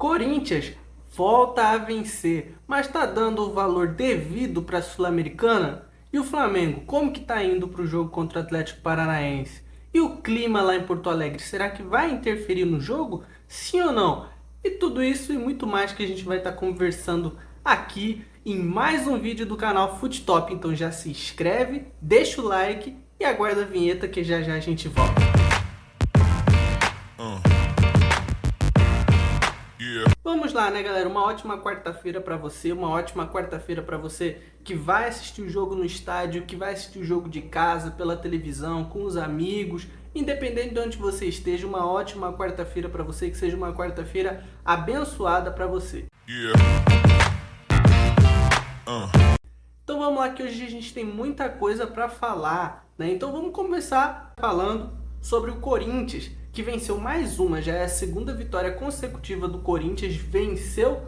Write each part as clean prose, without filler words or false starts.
Corinthians volta a vencer, mas está dando o valor devido para a Sul-Americana? E o Flamengo, como que está indo para o jogo contra o Atlético Paranaense? E o clima lá em Porto Alegre, será que vai interferir no jogo? Sim ou não? E tudo isso e muito mais que a gente vai estar conversando aqui em mais um vídeo do canal FUTTOP. Então já se inscreve, deixa o like e aguarda a vinheta que já já a gente volta. Vamos lá, né, galera? Uma ótima quarta-feira para você, uma ótima quarta-feira para você que vai assistir o jogo no estádio, que vai assistir o jogo de casa, pela televisão, com os amigos, independente de onde você esteja, uma ótima quarta-feira para você, que seja uma quarta-feira abençoada para você. Então vamos lá, que hoje a gente tem muita coisa para falar, né? Então vamos começar falando sobre o Corinthians, que venceu mais uma, já é a segunda vitória consecutiva do Corinthians, venceu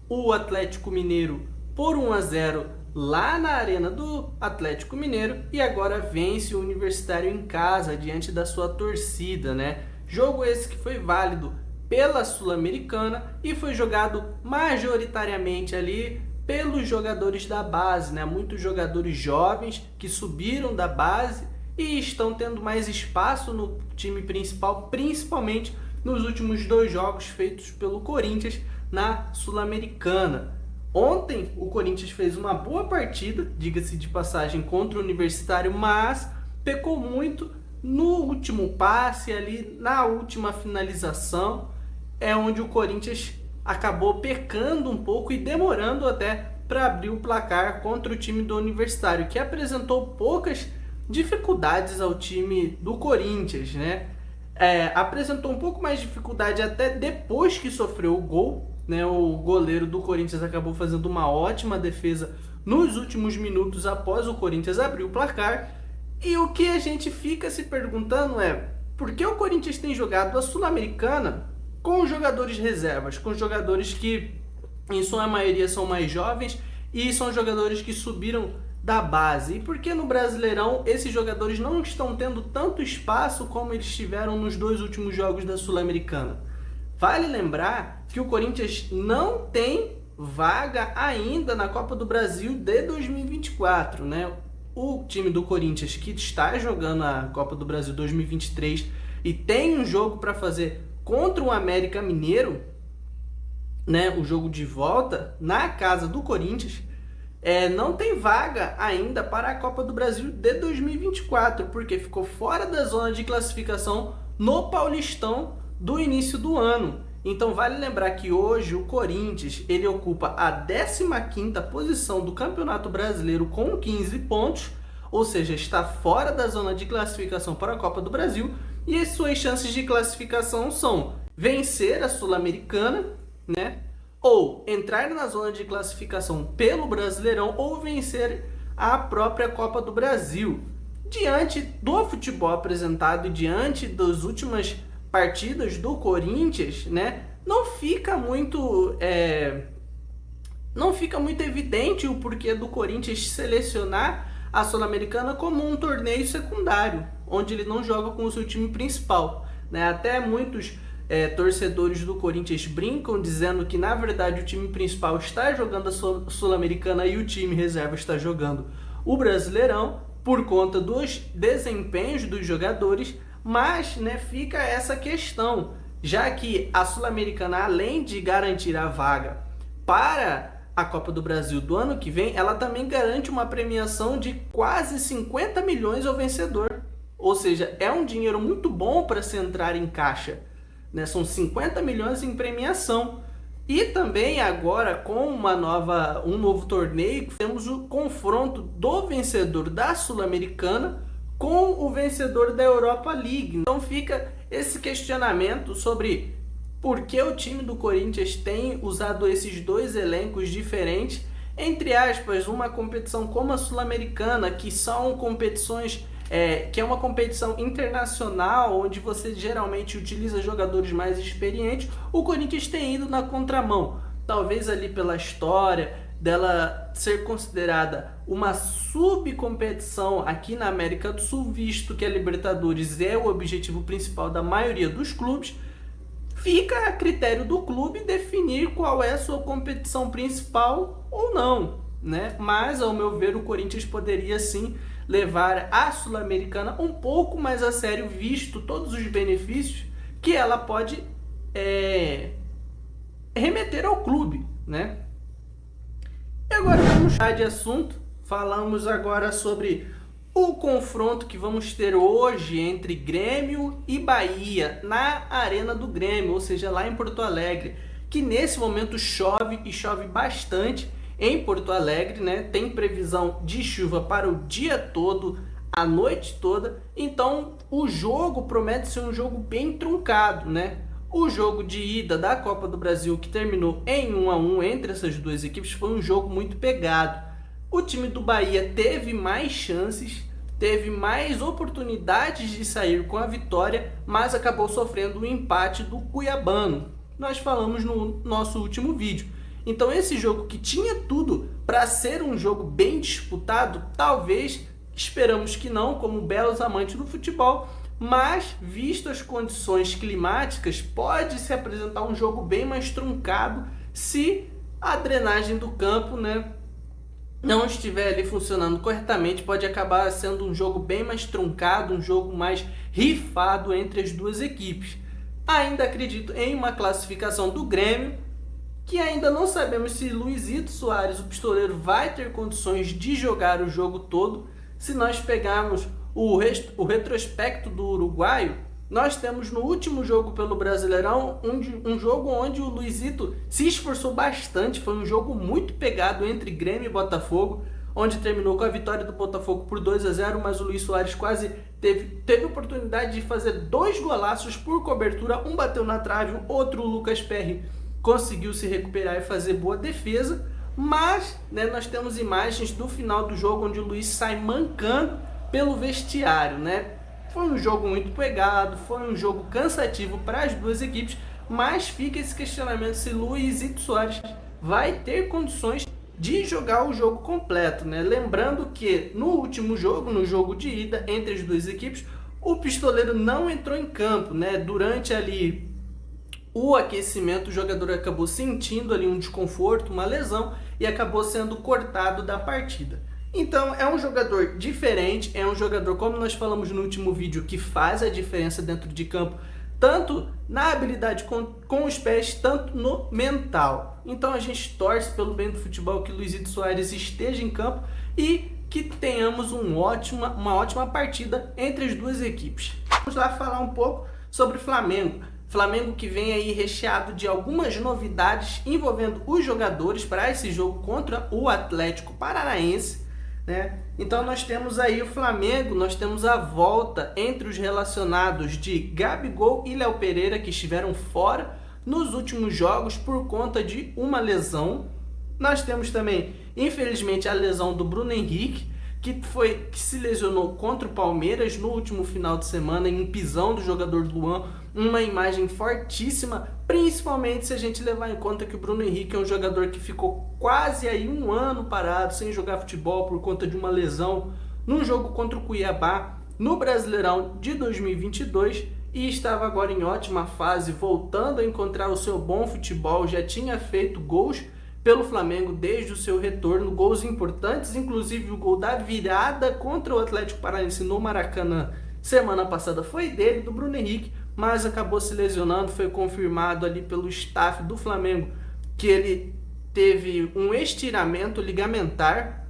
o Atlético Mineiro por 1-0 lá na arena do Atlético Mineiro e agora vence o Universitário em casa, diante da sua torcida, né? Jogo esse que foi válido pela Sul-Americana e foi jogado majoritariamente ali pelos jogadores da base, né? Muitos jogadores jovens que subiram da base e estão tendo mais espaço no time principal, principalmente nos últimos dois jogos feitos pelo Corinthians na Sul-Americana. Ontem o Corinthians fez uma boa partida, diga-se de passagem, contra o Universitário, mas pecou muito no último passe, ali na última finalização, é onde o Corinthians acabou pecando um pouco e demorando até para abrir o placar contra o time do Universitário, que apresentou poucas dificuldades ao time do Corinthians, né? Apresentou um pouco mais de dificuldade até depois que sofreu o gol, né? O goleiro do Corinthians acabou fazendo uma ótima defesa nos últimos minutos após o Corinthians abrir o placar. E o que a gente fica se perguntando é por que o Corinthians tem jogado a Sul-Americana com jogadores reservas, com jogadores que em sua maioria são mais jovens e são jogadores que subiram da base. E por que no Brasileirão esses jogadores não estão tendo tanto espaço como eles tiveram nos dois últimos jogos da Sul-Americana? Vale lembrar que o Corinthians não tem vaga ainda na Copa do Brasil de 2024, né? O time do Corinthians, que está jogando a Copa do Brasil 2023 e tem um jogo para fazer contra o América Mineiro, né? O jogo de volta na casa do Corinthians, não tem vaga ainda para a Copa do Brasil de 2024, porque ficou fora da zona de classificação no Paulistão do início do ano. Então vale lembrar que hoje o Corinthians ele ocupa a 15ª posição do Campeonato Brasileiro com 15 pontos, ou seja, está fora da zona de classificação para a Copa do Brasil, e as suas chances de classificação são vencer a Sul-Americana, né? Ou entrar na zona de classificação pelo Brasileirão ou vencer a própria Copa do Brasil. Diante do futebol apresentado e diante das últimas partidas do Corinthians, né, não fica muito evidente o porquê do Corinthians selecionar a Sul-Americana como um torneio secundário, onde ele não joga com o seu time principal, né? Até muitos torcedores do Corinthians brincam dizendo que na verdade o time principal está jogando a Sul-Americana e o time reserva está jogando o Brasileirão por conta dos desempenhos dos jogadores, mas, né, fica essa questão, já que a Sul-Americana, além de garantir a vaga para a Copa do Brasil do ano que vem, ela também garante uma premiação de quase 50 milhões ao vencedor, ou seja, é um dinheiro muito bom para se entrar em caixa, né? São 50 milhões em premiação. E também agora com um novo torneio, temos o confronto do vencedor da Sul-Americana com o vencedor da Europa League. Então fica esse questionamento sobre por que o time do Corinthians tem usado esses dois elencos diferentes, entre aspas, uma competição como a Sul-Americana, que são competições que é uma competição internacional, onde você geralmente utiliza jogadores mais experientes. O Corinthians tem ido na contramão, talvez ali pela história dela ser considerada uma subcompetição aqui na América do Sul, visto que a Libertadores é o objetivo principal da maioria dos clubes. Fica a critério do clube definir qual é a sua competição principal ou não, né? Mas, ao meu ver, o Corinthians poderia sim levar a Sul-Americana um pouco mais a sério, visto todos os benefícios que ela pode remeter ao clube, né? E agora vamos mudar de assunto. Falamos agora sobre o confronto que vamos ter hoje entre Grêmio e Bahia na Arena do Grêmio, ou seja, lá em Porto Alegre, que nesse momento chove e chove bastante em Porto Alegre, né? Tem previsão de chuva para o dia todo, a noite toda, então o jogo promete ser um jogo bem truncado, né? O jogo de ida da Copa do Brasil, que terminou em 1-1 entre essas duas equipes, foi um jogo muito pegado. O time do Bahia teve mais chances, teve mais oportunidades de sair com a vitória, mas acabou sofrendo um empate do Cuiabano. Nós falamos no nosso último vídeo. Então esse jogo que tinha tudo para ser um jogo bem disputado, talvez, esperamos que não, como belos amantes do futebol, mas visto as condições climáticas, pode se apresentar um jogo bem mais truncado se a drenagem do campo, né, não estiver ali funcionando corretamente. Pode acabar sendo um jogo bem mais truncado, um jogo mais rifado entre as duas equipes. Ainda acredito em uma classificação do Grêmio, que ainda não sabemos se Luizito Soares, o pistoleiro, vai ter condições de jogar o jogo todo. Se nós pegarmos o retrospecto do uruguaio, nós temos no último jogo pelo Brasileirão um jogo onde o Luizito se esforçou bastante. Foi um jogo muito pegado entre Grêmio e Botafogo, onde terminou com a vitória do Botafogo por 2-0, mas o Luiz Soares quase teve oportunidade de fazer 2 golaços por cobertura, um bateu na trave, outro, o Lucas Perry, conseguiu se recuperar e fazer boa defesa. Mas, né, nós temos imagens do final do jogo onde o Luiz sai mancando pelo vestiário, né? Foi um jogo muito pegado, foi um jogo cansativo para as duas equipes, mas fica esse questionamento se Luizito Soares vai ter condições de jogar o jogo completo, né? Lembrando que no último jogo, no jogo de ida entre as duas equipes, o pistoleiro não entrou em campo, né? Durante ali o aquecimento, o jogador acabou sentindo ali um desconforto, uma lesão, e acabou sendo cortado da partida. Então é um jogador diferente, é um jogador, como nós falamos no último vídeo, que faz a diferença dentro de campo, tanto na habilidade com os pés, tanto no mental. Então a gente torce pelo bem do futebol que Luizito Soares esteja em campo e que tenhamos uma ótima partida entre as duas equipes. Vamos lá falar um pouco sobre o Flamengo. Flamengo que vem aí recheado de algumas novidades envolvendo os jogadores para esse jogo contra o Atlético Paranaense, né? Então nós temos aí o Flamengo, nós temos a volta entre os relacionados de Gabigol e Léo Pereira, que estiveram fora nos últimos jogos por conta de uma lesão. Nós temos também, infelizmente, a lesão do Bruno Henrique, que se lesionou contra o Palmeiras no último final de semana em um pisão do jogador Luan, uma imagem fortíssima, principalmente se a gente levar em conta que o Bruno Henrique é um jogador que ficou quase aí 1 ano parado, sem jogar futebol por conta de uma lesão num jogo contra o Cuiabá no Brasileirão de 2022, e estava agora em ótima fase, voltando a encontrar o seu bom futebol, já tinha feito gols pelo Flamengo desde o seu retorno, gols importantes, inclusive o gol da virada contra o Atlético Paranaense no Maracanã semana passada foi dele, do Bruno Henrique, mas acabou se lesionando. Foi confirmado ali pelo staff do Flamengo que ele teve um estiramento ligamentar,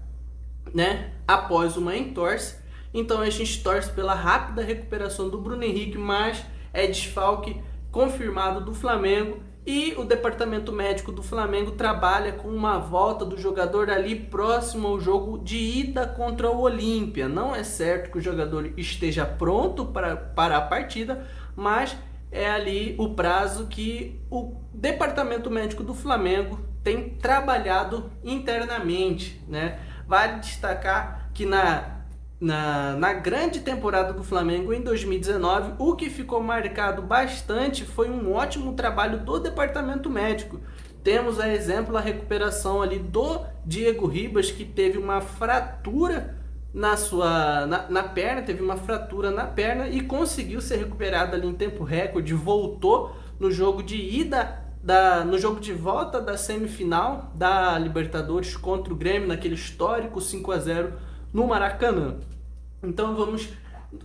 né, após uma entorse. Então a gente torce pela rápida recuperação do Bruno Henrique, mas é desfalque confirmado do Flamengo. E o departamento médico do Flamengo trabalha com uma volta do jogador ali próximo ao jogo de ida contra o Olímpia. Não é certo que o jogador esteja pronto para a partida, mas é ali o prazo que o departamento médico do Flamengo tem trabalhado internamente, né? Vale destacar que na grande temporada do Flamengo em 2019, o que ficou marcado bastante foi um ótimo trabalho do departamento médico. Temos a exemplo a recuperação ali do Diego Ribas, que teve uma fratura na perna, teve uma fratura na perna e conseguiu ser recuperado ali em tempo recorde, voltou no jogo de ida, no jogo de volta da semifinal da Libertadores contra o Grêmio, naquele histórico 5-0 no Maracanã. Então vamos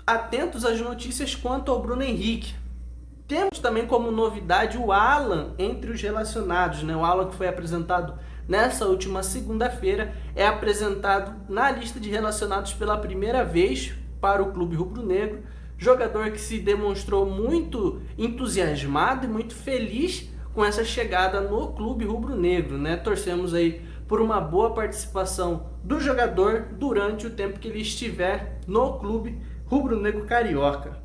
atentos às notícias quanto ao Bruno Henrique. Temos também como novidade o Alan entre os relacionados, né? O Alan, que foi apresentado nessa última segunda-feira, é apresentado na lista de relacionados pela primeira vez para o clube rubro-negro. Jogador que se demonstrou muito entusiasmado e muito feliz com essa chegada no clube rubro-negro, né? Torcemos aí por uma boa participação do jogador durante o tempo que ele estiver no clube rubro-negro carioca,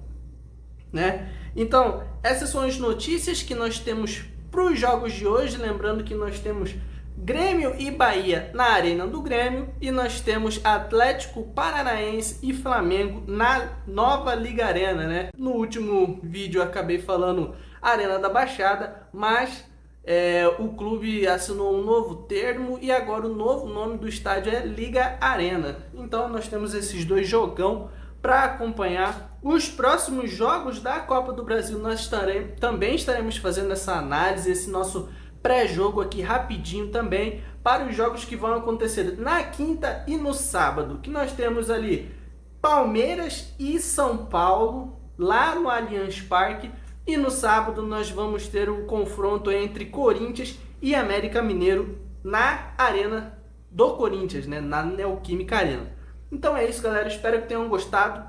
né? Então, essas são as notícias que nós temos para os jogos de hoje. Lembrando que nós temos Grêmio e Bahia na Arena do Grêmio e nós temos Atlético Paranaense e Flamengo na nova Liga Arena, né? No último vídeo eu acabei falando Arena da Baixada, mas o clube assinou um novo termo e agora o novo nome do estádio é Liga Arena. Então nós temos esses dois jogão para acompanhar. Os próximos jogos da Copa do Brasil nós também estaremos fazendo essa análise, esse nosso pré-jogo aqui rapidinho também, para os jogos que vão acontecer na quinta e no sábado, que nós temos ali Palmeiras e São Paulo, lá no Allianz Parque, e no sábado nós vamos ter um confronto entre Corinthians e América Mineiro na Arena do Corinthians, né? Na Neoquímica Arena. Então é isso, galera, espero que tenham gostado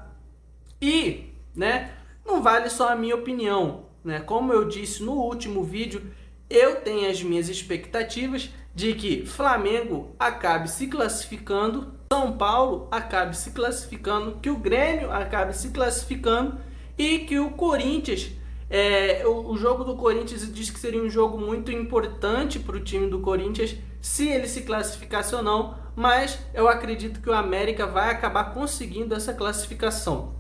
e, né, não vale só a minha opinião, né? Como eu disse no último vídeo, eu tenho as minhas expectativas de que Flamengo acabe se classificando, São Paulo acabe se classificando, que o Grêmio acabe se classificando e que o Corinthians, o jogo do Corinthians diz que seria um jogo muito importante para o time do Corinthians, se ele se classificasse ou não, mas eu acredito que o América vai acabar conseguindo essa classificação,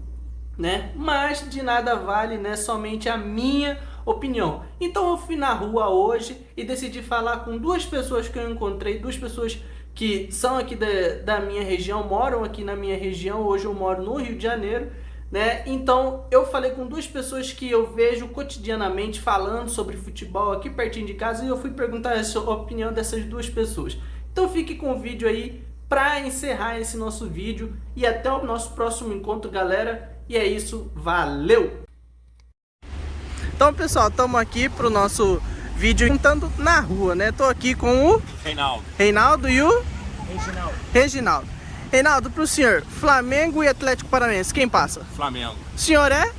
né? Mas de nada vale, né? Somente a minha opinião. Então eu fui na rua hoje e decidi falar com duas pessoas que eu encontrei, duas pessoas que são aqui da minha região, moram aqui na minha região. Hoje eu moro no Rio de Janeiro, né? Então eu falei com duas pessoas que eu vejo cotidianamente falando sobre futebol aqui pertinho de casa e eu fui perguntar a opinião dessas duas pessoas. Então fique com o vídeo aí para encerrar esse nosso vídeo e até o nosso próximo encontro, galera. E é isso, valeu! Então, pessoal, estamos aqui para o nosso vídeo entrando na rua, né? Tô aqui com o Reinaldo e o Reginaldo. Reinaldo, para o senhor, Flamengo e Atlético Paranaense, quem passa? Flamengo. O senhor é?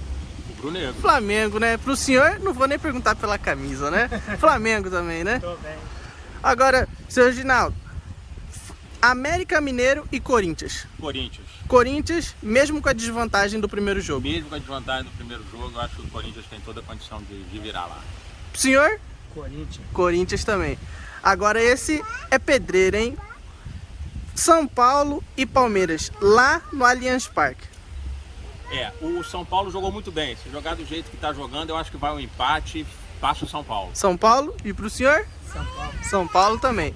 Rubro-negro. Flamengo, né? Para o senhor, não vou nem perguntar pela camisa, né? Flamengo também, né? Tô bem. Agora, senhor Reginaldo, América Mineiro e Corinthians. Corinthians, mesmo com a desvantagem do primeiro jogo. Mesmo com a desvantagem do primeiro jogo, eu acho que o Corinthians tem toda a condição de virar lá. Senhor? Corinthians. Corinthians também. Agora esse é pedreiro, hein? São Paulo e Palmeiras, lá no Allianz Parque. O São Paulo jogou muito bem. Se jogar do jeito que tá jogando, eu acho que vai um empate, passa o São Paulo. São Paulo, e pro senhor? São Paulo. São Paulo também.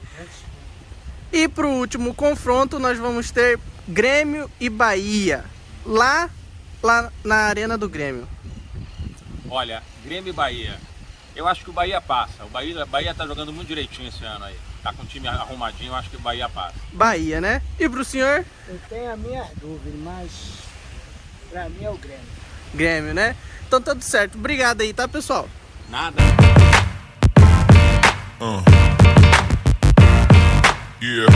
E pro último confronto nós vamos ter Grêmio e Bahia, lá na Arena do Grêmio. Olha, Grêmio e Bahia, eu acho que o Bahia passa. O Bahia tá jogando muito direitinho esse ano aí. Tá com o time arrumadinho, eu acho que o Bahia passa. Bahia, né? E pro senhor? Eu tenho a minha dúvida, mas pra mim é o Grêmio. Grêmio, né? Então tudo certo. Obrigado aí, tá, pessoal? Nada. Yeah.